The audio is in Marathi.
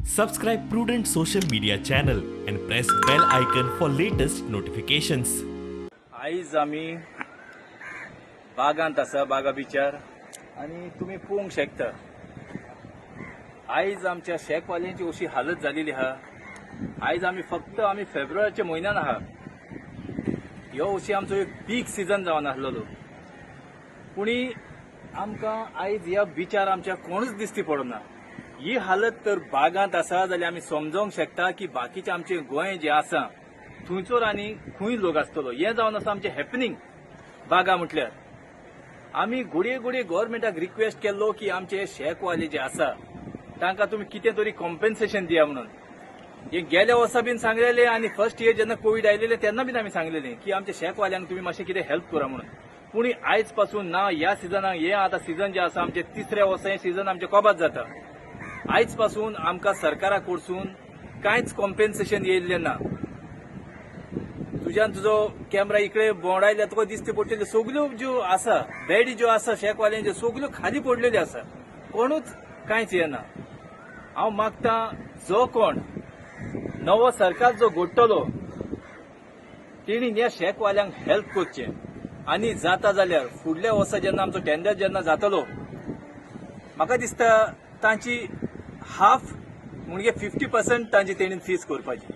Subscribe Prudent Social Media channel and press bell icon for latest notifications. Eyes आम्ही बागांत आसा बागा बिचार आणि तुम्ही पळोवंक शकता आयज आमच्या शेकवाल्यांची अशी हालत झालेली आहा. आयज आम्ही फेब्रुवारीच्या म्हयन्यान आहा. ह्यो अशी आमचो एक पीक सीजन जावन आसलेलो, पुणी आमकां आयज ह्या बिचार आमच्या कोणूच दिसती पडना. ही हालत तर बागांत आसा जाल्यार आमी समजोवंक शकता की बाकीचे आमचे गोंय जे आसा थंयचो आनी खंय लोक आसतलो. हें जावन आसा आमचें हॅपनिंग बागा म्हटल्यार. आमी घोडये गव्हर्मेंटाक रिक्वेस्ट केल्लो की आमचे शेकवाले जे आसा तांकां तुमी कितें तरी कॉम्पेन्सेशन दिया म्हणून. हे गेल्या वर्सा बीन सांगलेले आणि फर्स्ट इयर जेन्ना कोविड आयलेले तेन्ना बीन आमी सांगलेले की आमच्या शेकवाल्यांक तुम्ही मातशें कितें हेल्प करा म्हणून. पुणी आयज पासून ना ह्या सिजनाक हे आतां सीजन जे आसा आमचे तिसऱ्या वर्सा हें सीजन आमचें कोबात जाता. आयज पासून आमकां सरकारा कडसून कांयच कॉम्पेन्सेशन येयल्लें ना. तुजो कॅमेरा इकडे बोंडायल्या तुका दिसते पडटल्यो सगल्यो ज्यो आसा बॅडी ज्यो आसा शेकवाल्यांच्यो सगल्यो खाली पडलेल्यो आसा. कोणूच कांयच येना. हांव मागतां जो कोण नवो सरकार जो घडटलो तेणी ह्या शेकवाल्यांक हेल्प करचें आनी जाता जाल्यार फुडल्या वर्सा जेन्ना आमचो टेंडर जेन्ना जातलो म्हाका दिसता तांची हाफ म्हणजे 50% तांची तेणीन फीस करपाची.